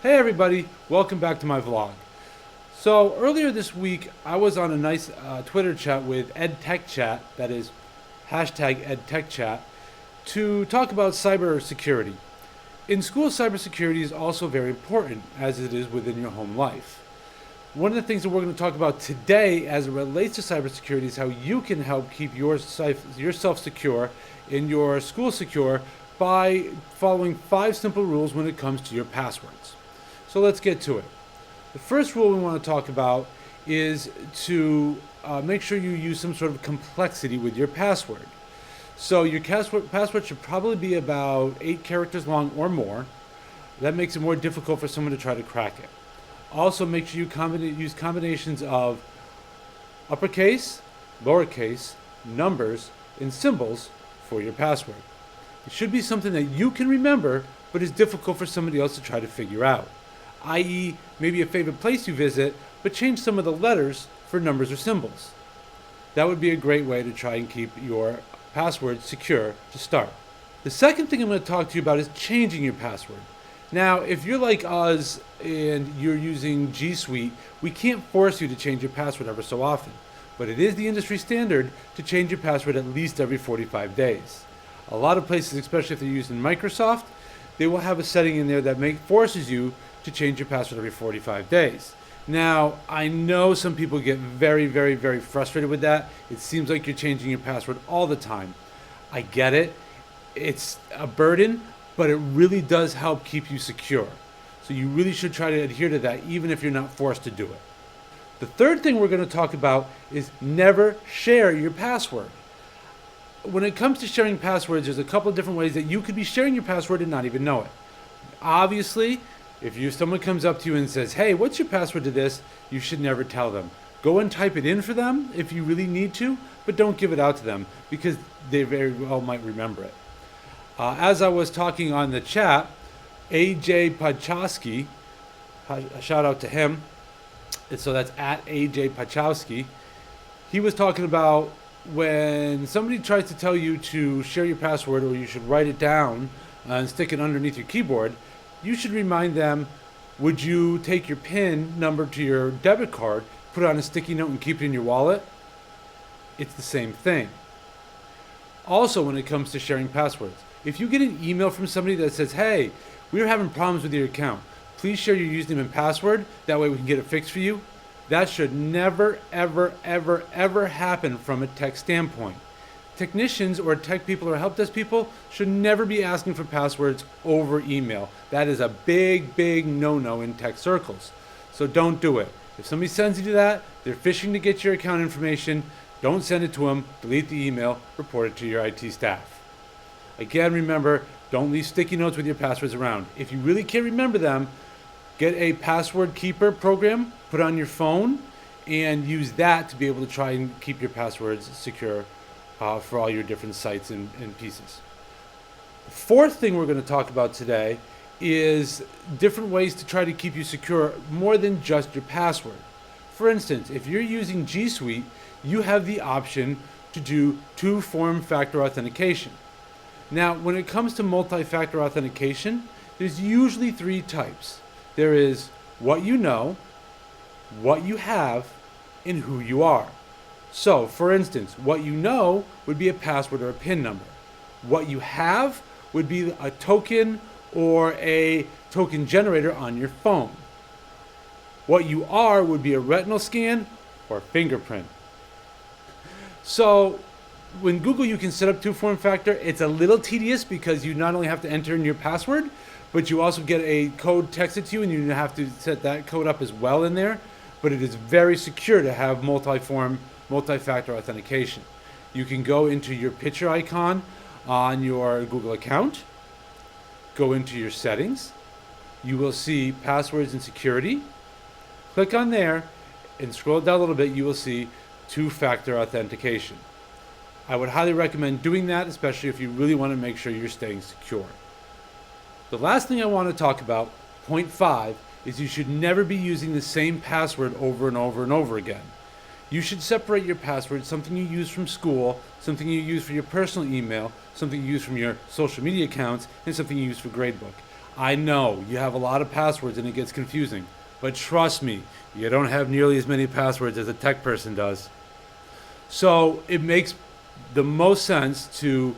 Hey everybody, welcome back to my vlog. So earlier this week, I was on a nice Twitter chat with TechEd, that is hashtag TechChat, to talk about cybersecurity. In school, cybersecurity is also very important, as it is within your home life. One of the things that we're going to talk about today as it relates to cybersecurity is how you can help keep yourself secure and your school secure by following 5 simple rules when it comes to your passwords. So let's get to it. The first rule we want to talk about is to make sure you use some sort of complexity with your password. So your password should probably be about 8 characters long or more. That makes it more difficult for someone to try to crack it. Also, make sure you use combinations of uppercase, lowercase, numbers, and symbols for your password. It should be something that you can remember, but is difficult for somebody else to try to figure out, i.e. maybe a favorite place you visit, but change some of the letters for numbers or symbols. That would be a great way to try and keep your password secure to start. The second thing I'm going to talk to you about is changing your password. Now, if you're like us and you're using G Suite, we can't force you to change your password ever so often, but it is the industry standard to change your password at least every 45 days. A lot of places, especially if they're using Microsoft, they will have a setting in there that forces you to change your password every 45 days. Now, I know some people get very, very, very frustrated with that. It seems like you're changing your password all the time. I get it. It's a burden, but it really does help keep you secure. So you really should try to adhere to that, even if you're not forced to do it. The third thing we're going to talk about is never share your password. When it comes to sharing passwords, there's a couple of different ways that you could be sharing your password and not even know it. Obviously, if someone comes up to you and says, hey, what's your password to this? You should never tell them. Go and type it in for them if you really need to, but don't give it out to them because they very well might remember it. As I was talking on the chat, AJ Pachowski, a shout out to him, and so that's at AJ Pachowski, he was talking about when somebody tries to tell you to share your password or you should write it down and stick it underneath your keyboard, you should remind them, would you take your PIN number to your debit card, put it on a sticky note and keep it in your wallet? It's the same thing. Also, when it comes to sharing passwords, if you get an email from somebody that says, hey, we're having problems with your account, please share your username and password, that way we can get it fixed for you. That should never, ever, ever, ever happen from a tech standpoint. Technicians or tech people or help desk people should never be asking for passwords over email. That is a big, big no-no in tech circles. So don't do it. If somebody sends you that, they're phishing to get your account information. Don't send it to them. Delete the email. Report it to your IT staff. Again, remember, don't leave sticky notes with your passwords around. If you really can't remember them, get a password keeper program, put on your phone, and use that to be able to try and keep your passwords secure for all your different sites and pieces. The fourth thing we're going to talk about today is different ways to try to keep you secure more than just your password. For instance, if you're using G Suite, you have the option to do 2-form factor authentication. Now, when it comes to multi-factor authentication, there's usually 3 types. There is what you know, what you have, and who you are. So, for instance, what you know would be a password or a PIN number. What you have would be a token or a token generator on your phone. What you are would be a retinal scan or fingerprint. So, when Google you can set up 2-form factor, it's a little tedious because you not only have to enter in your password, but you also get a code texted to you and you have to set that code up as well in there. But it is very secure to have multi-factor authentication. You can go into your picture icon on your Google account, go into your settings, you will see passwords and security. Click on there and scroll down a little bit, you will see 2-factor authentication. I would highly recommend doing that, especially if you really want to make sure you're staying secure. The last thing I want to talk about, point 5, is you should never be using the same password over and over and over again. You should separate your password, something you use from school, something you use for your personal email, something you use from your social media accounts, and something you use for gradebook. I know you have a lot of passwords and it gets confusing, but trust me, you don't have nearly as many passwords as a tech person does. So it makes the most sense to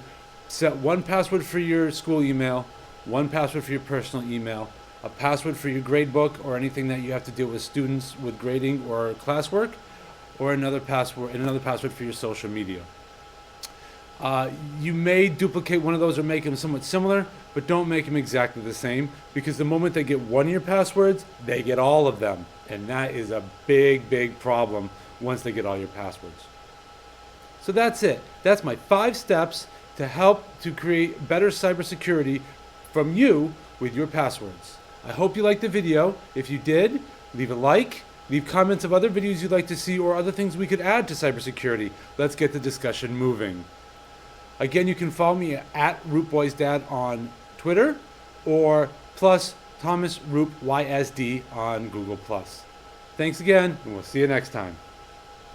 set one password for your school email, one password for your personal email, a password for your grade book or anything that you have to deal with students with grading or classwork, or another password for your social media. You may duplicate one of those or make them somewhat similar, but don't make them exactly the same, because the moment they get one of your passwords, they get all of them. And that is a big, big problem once they get all your passwords. So that's it. That's my 5 steps to help to create better cybersecurity from you with your passwords. I hope you liked the video. If you did, leave a like. Leave comments of other videos you'd like to see or other things we could add to cybersecurity. Let's get the discussion moving. Again, you can follow me at RootBoysDad on Twitter or plus Thomas Roop YSD on Google+. Thanks again, and we'll see you next time.